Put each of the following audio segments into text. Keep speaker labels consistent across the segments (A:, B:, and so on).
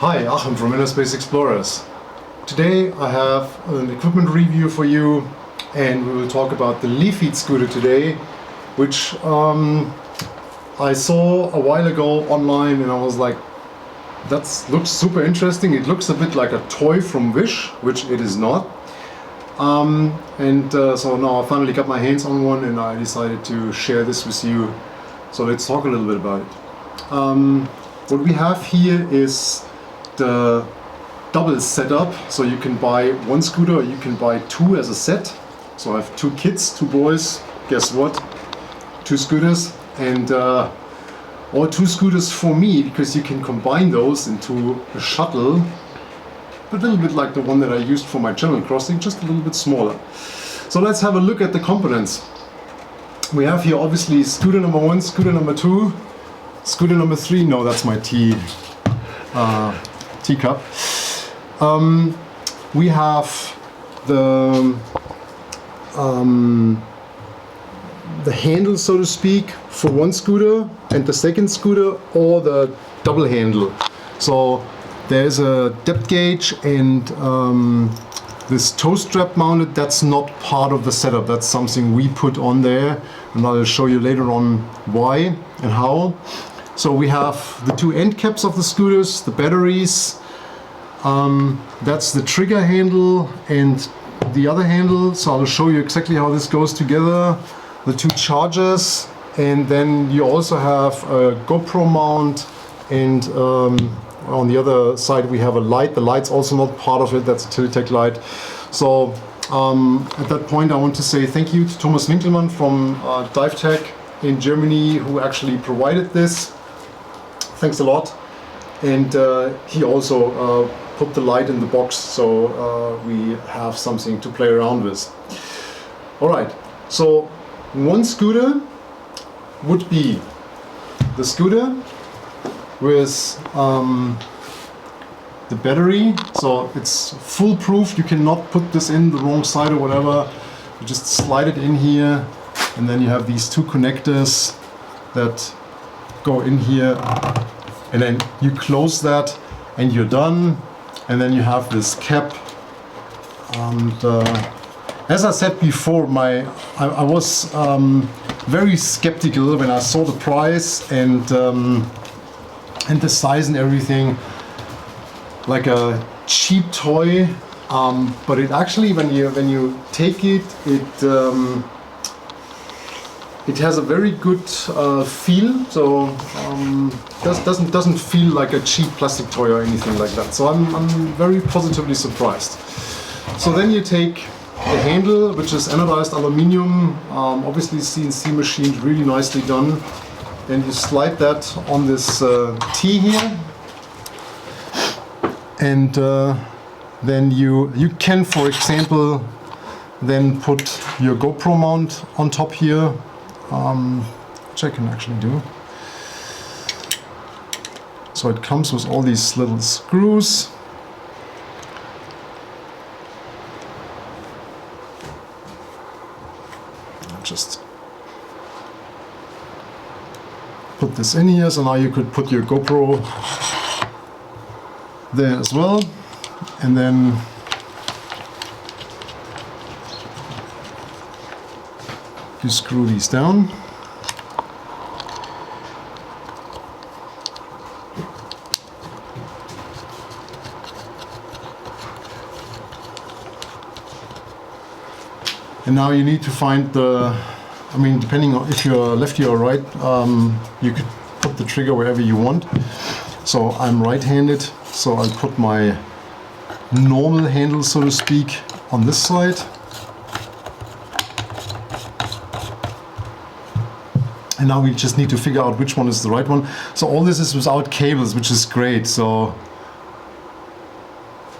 A: Hi, Achim from InnerSpace Explorers. Today I have an equipment review for you, and we will talk about the LeFeet scooter today, which I saw a while ago online, and I was like, that looks super interesting. It looks a bit like a toy from Wish, which it is not. So now I finally got my hands on one, and I decided to share this with you. So let's talk a little bit about it. What we have here is the double setup, so you can buy one scooter or you can buy two as a set. So I have two kids, two boys, guess what, two scooters, and all two scooters for me, because you can combine those into a shuttle, a little bit like the one that I used for my channel crossing, just a little bit smaller. So let's have a look at the components. We have here obviously scooter number one, scooter number two, scooter number three. No, that's my teacup. We have the handle, so to speak, for one scooter, and the second scooter, or the double handle. So there's a depth gauge and this toe strap mounted. That's not part of the setup. That's something we put on there, and I'll show you later on why and how. So we have the two end caps of the scooters, the batteries, that's the trigger handle and the other handle. So I'll show you exactly how this goes together, the two chargers, and then you also have a Gopro Mount, and on the other side we have a light. The light's also not part of it, that's a Tiltec light. So at that point I want to say thank you to Thomas Winkelmann from DiveTech in Germany, who actually provided this. Thanks a lot. And he also put the light in the box, so we have something to play around with. Alright, so one scooter would be the scooter with the battery, so it's foolproof. You cannot put this in the wrong side or whatever. You just slide it in here, and then you have these two connectors that go in here, and then you close that and you're done. And then you have this cap, and as I said before, I was very skeptical when I saw the price and the size and everything, like a cheap toy, but it actually, when you take it, it has a very good feel, so doesn't feel like a cheap plastic toy or anything like that. So I'm very positively surprised. So then you take the handle, which is anodized aluminium, obviously CNC machined, really nicely done, and you slide that on this T here, and then you can, for example, then put your GoPro mount on top here, which I can actually do. So it comes with all these little screws. I'll just put this in here, so now you could put your GoPro there as well, and then you screw these down. And now you need to find depending on if you're lefty or right, you could put the trigger wherever you want. So I'm right-handed, so I'll put my normal handle, so to speak, on this side. And now we just need to figure out which one is the right one. So all this is without cables, which is great. So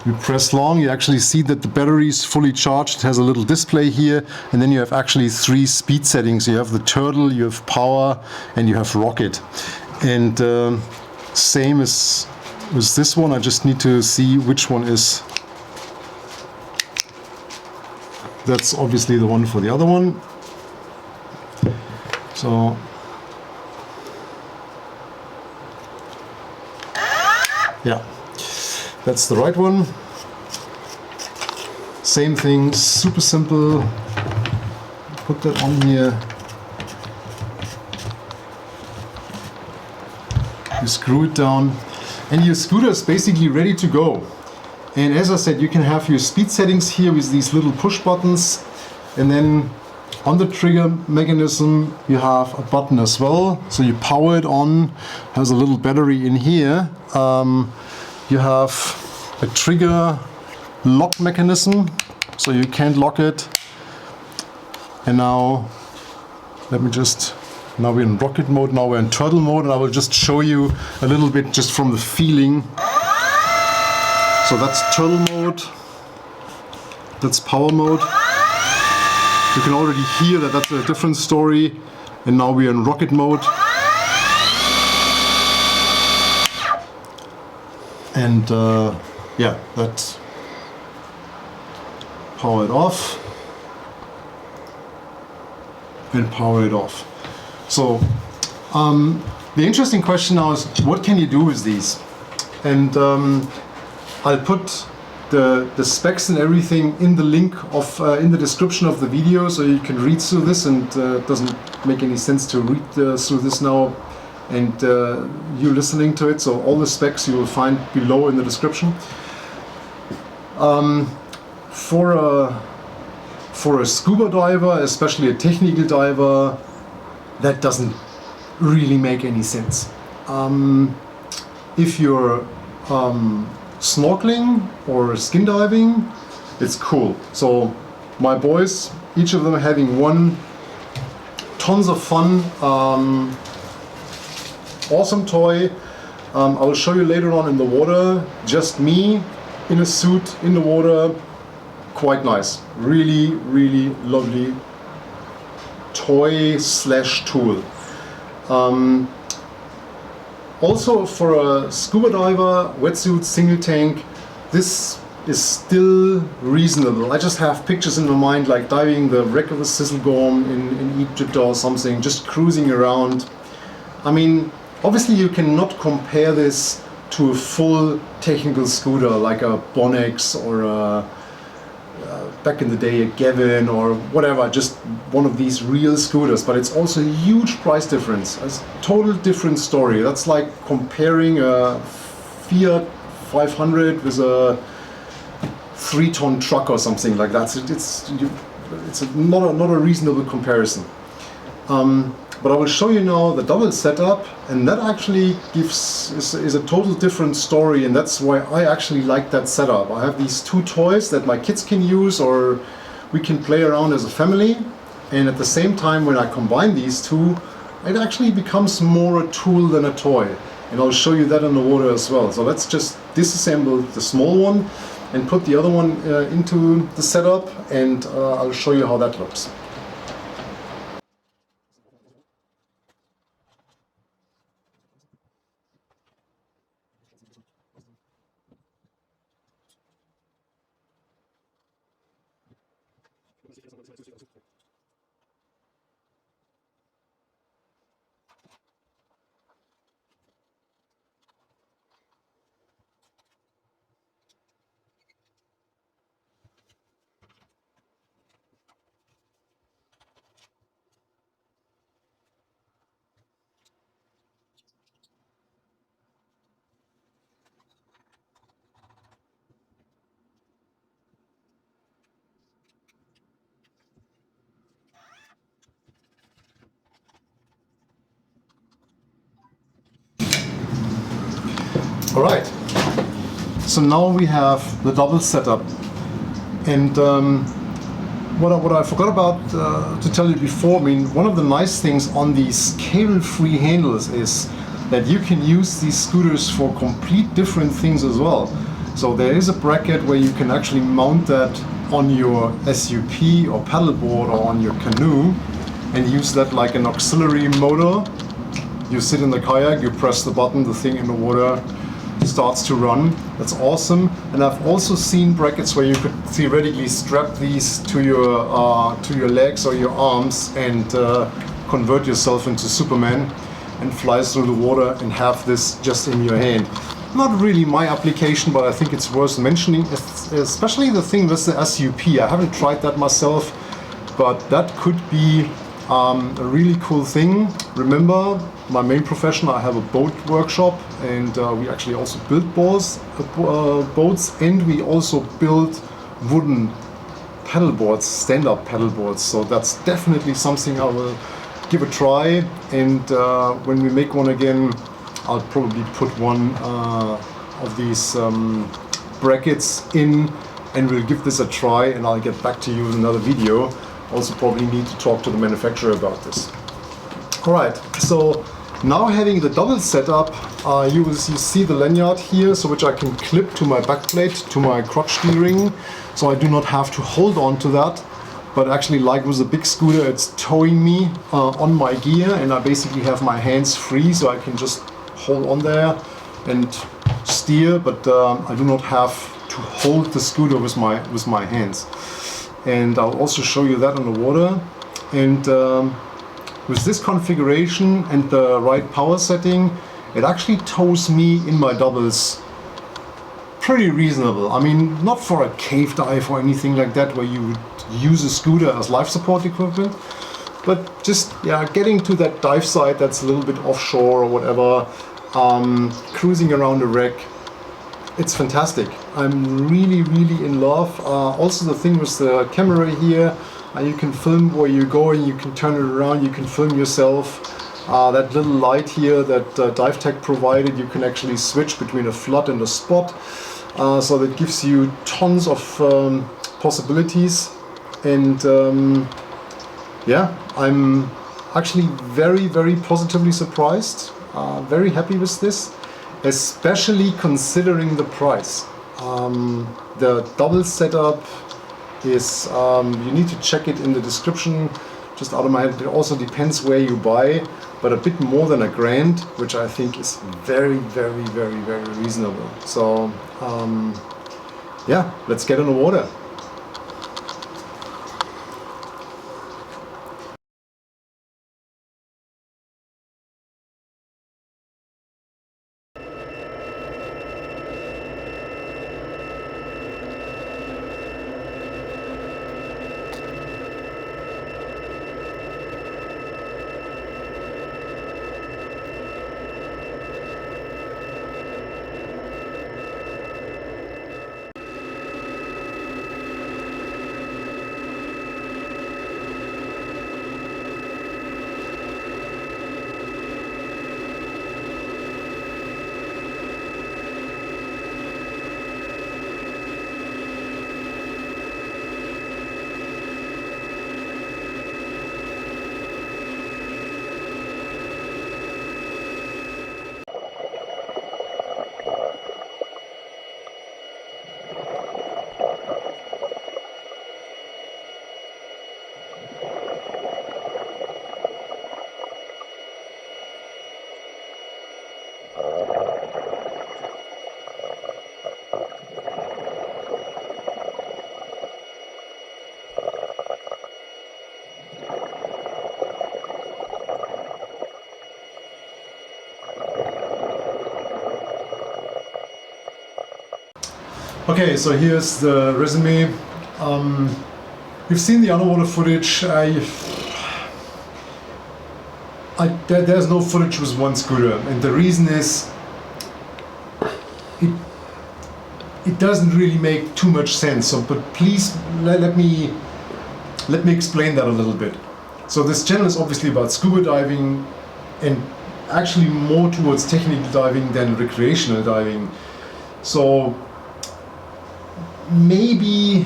A: you press long, you actually see that the battery is fully charged. It has a little display here, and then you have actually three speed settings. You have the turtle, you have power, and you have rocket. And same as with this one, I just need to see which one is. That's obviously the one for the other one. So yeah. That's the right one. Same thing, super simple. Put that on here. You screw it down and your scooter is basically ready to go. And as I said, you can have your speed settings here with these little push buttons, and then on the trigger mechanism you have a button as well, so you power it on. Has a little battery in here. You have a trigger lock mechanism, so you can't lock it. And now let me just, now we're in rocket mode, now we're in turtle mode, and I will just show you a little bit just from the feeling. So that's turtle mode, that's power mode. You can already hear that that's a different story. And now we're in rocket mode. And yeah, that's power it off and power it off. So the interesting question now is, what can you do with these? And I'll put the specs and everything in the link of in the description of the video, so you can read through this, and it doesn't make any sense to read through this now and you listening to it. So all the specs you will find below in the description. For a scuba diver, especially a technical diver, that doesn't really make any sense. If you're snorkeling or skin diving, it's cool. So my boys, each of them having one, tons of fun, awesome toy. I will show you later on in the water, just me in a suit in the water. Quite nice, really, really lovely toy slash tool. Also for a scuba diver, wetsuit, single tank, this is still reasonable. I just have pictures in my mind, like diving the wreck of a Sizzlegorm in Egypt or something, just cruising around. I mean, obviously you cannot compare this to a full technical scooter like a Bonex or a, back in the day, a Gavin or whatever, just one of these real scooters, but it's also a huge price difference. It's a total different story. That's like comparing a Fiat 500 with a 3-ton truck or something like that. It's not a reasonable comparison. But I will show you now the double setup, and that actually is a total different story, and that's why I actually like that setup. I have these two toys that my kids can use, or we can play around as a family, and at the same time when I combine these two, it actually becomes more a tool than a toy, and I'll show you that in the water as well. So let's just disassemble the small one and put the other one into the setup, and I'll show you how that looks. Alright, so now we have the double setup, and what I forgot about to tell you before, I mean, one of the nice things on these cable-free handles is that you can use these scooters for complete different things as well. So there is a bracket where you can actually mount that on your SUP or paddleboard or on your canoe and use that like an auxiliary motor. You sit in the kayak, you press the button, the thing in the water starts to run. That's awesome. And I've also seen brackets where you could theoretically strap these to your legs or your arms and convert yourself into Superman and fly through the water and have this just in your hand. not really my application, but I think it's worth mentioning, especially the thing with the SUP. I haven't tried that myself, but that could be a really cool thing. Remember, my main profession, I have a boat workshop, and we actually also build boats, and we also build wooden paddleboards, stand-up paddleboards. So that's definitely something I will give a try. And when we make one again, I'll probably put one of these brackets in, and we'll give this a try, and I'll get back to you in another video. Also probably need to talk to the manufacturer about this. Alright, so now having the double setup, you see the lanyard here, so which I can clip to my backplate, to my crotch steel ring, so I do not have to hold on to that. But actually, like with a big scooter, it's towing me on my gear, and I basically have my hands free, so I can just hold on there and steer, but I do not have to hold the scooter with my hands. And I'll also show you that on the water. And with this configuration and the right power setting, it actually tows me in my doubles pretty reasonable. I mean, not for a cave dive or anything like that where you would use a scooter as life support equipment, but just getting to that dive site that's a little bit offshore or whatever, cruising around the wreck. It's fantastic. I'm really in love. Also the thing with the camera here, you can film where you're going, you can turn it around, you can film yourself. That little light here that Dive Tech provided, you can actually switch between a flood and a spot. So that gives you tons of possibilities. And I'm actually very positively surprised. Very happy with this, especially considering the price. The double setup is, you need to check it in the description, just out of my head. It also depends where you buy, but a bit more than $1,000, which I think is very reasonable. So let's get in the water. Okay, so here's the resume. You've seen the underwater footage. There's no footage with one scooter, and the reason is it doesn't really make too much sense. So, but please let me explain that a little bit. So this channel is obviously about scuba diving, and actually more towards technical diving than recreational diving. So maybe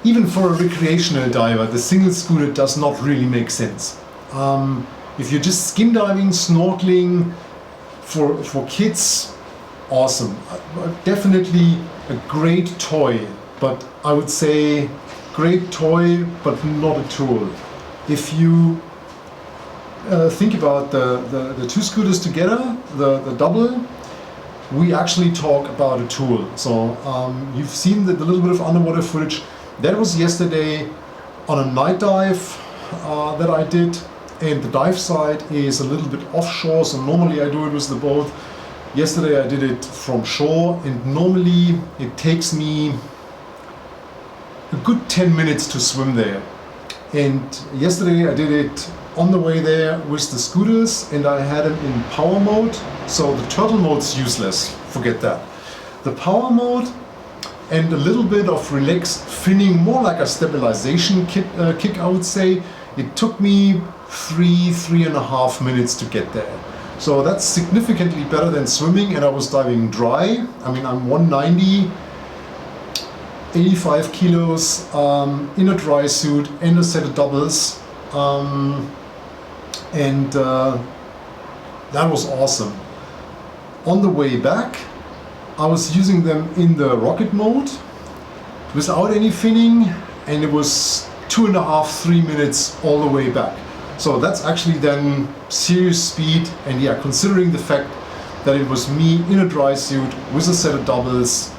A: even for a recreational diver, the single scooter does not really make sense. If you're just skin diving, snorkeling for kids, awesome. Definitely a great toy, but I would say great toy, but not a tool. If you think about the two scooters together, the double, we actually talk about a tool. So you've seen the little bit of underwater footage. That was yesterday on a night dive that I did, and the dive site is a little bit offshore, so normally I do it with the boat. Yesterday I did it from shore, and normally it takes me a good 10 minutes to swim there. And yesterday I did it on the way there with the scooters, and I had them in power mode. So the turtle mode's useless, forget that. The power mode and a little bit of relaxed finning, more like a stabilization kick I would say. It took me 3.5 minutes to get there. So that's significantly better than swimming, and I was diving dry. I mean, I'm 190, 85 kilos, in a dry suit and a set of doubles. That was awesome. On the way back, I was using them in the rocket mode without any finning, and it was 2.5-3 minutes all the way back. So that's actually then serious speed, and yeah, considering the fact that it was me in a dry suit with a set of doubles,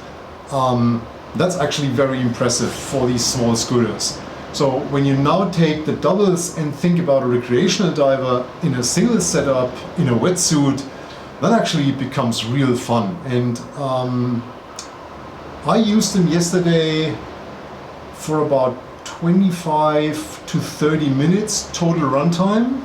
A: that's actually very impressive for these small scooters. So when you now take the doubles and think about a recreational diver in a single setup in a wetsuit, that actually becomes real fun. And I used them yesterday for about 25 to 30 minutes total runtime,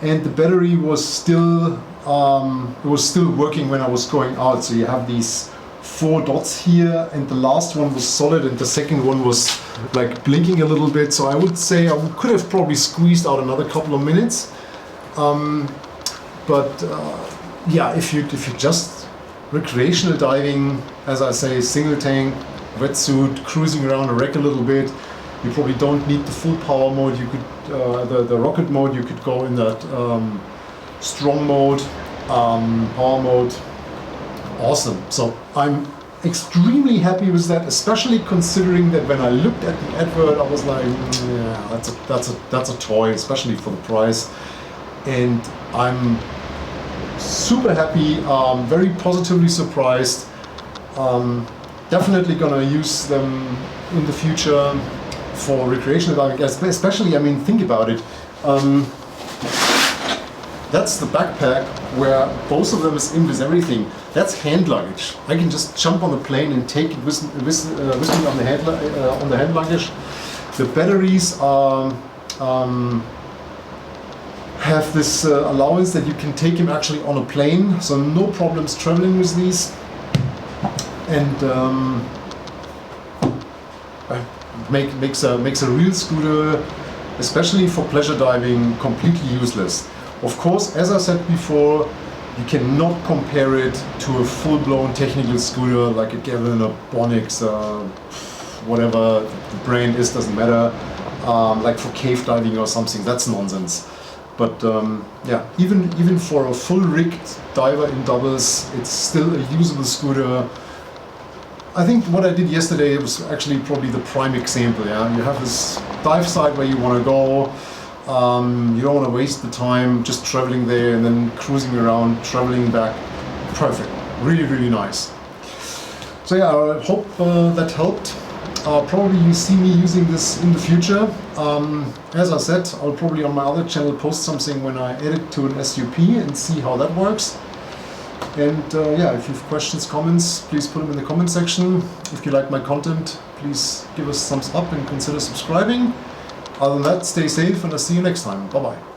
A: and the battery was still working when I was going out. So you have these 4 dots here, and the last one was solid, and the second one was like blinking a little bit. So I would say I could have probably squeezed out another couple of minutes. Yeah, if you just recreational diving, as I say, single tank, wetsuit, cruising around a wreck a little bit, you probably don't need the full power mode. You could the rocket mode. You could go in that strong mode, power mode. Awesome. So I'm extremely happy with that, especially considering that when I looked at the advert, I was like, yeah, that's a toy, especially for the price. And I'm super happy, very positively surprised. Definitely gonna use them in the future for recreational diving, especially, I mean, think about it. That's the backpack where both of them is in with everything. That's hand luggage. I can just jump on the plane and take it with me on the hand luggage. The batteries have this allowance that you can take him actually on a plane, so no problems traveling with these. And makes a real scooter, especially for pleasure diving, completely useless. Of course, as I said before, you cannot compare it to a full-blown technical scooter like a Gavin or Bonix, whatever the brand is, doesn't matter. Like for cave diving or something, that's nonsense. But yeah, even for a full-rigged diver in doubles, it's still a usable scooter. I think what I did yesterday was actually probably the prime example. Yeah, you have this dive site where you want to go. You don't want to waste the time just traveling there and then cruising around, traveling back. Perfect. Really, really nice. So yeah, I hope that helped. Probably you see me using this in the future. As I said, I'll probably on my other channel post something when I edit to an SUP and see how that works. And yeah, if you have questions, comments, please put them in the comment section. If you like my content, please give us a thumbs up and consider subscribing. Other than that, stay safe, and I'll see you next time. Bye bye.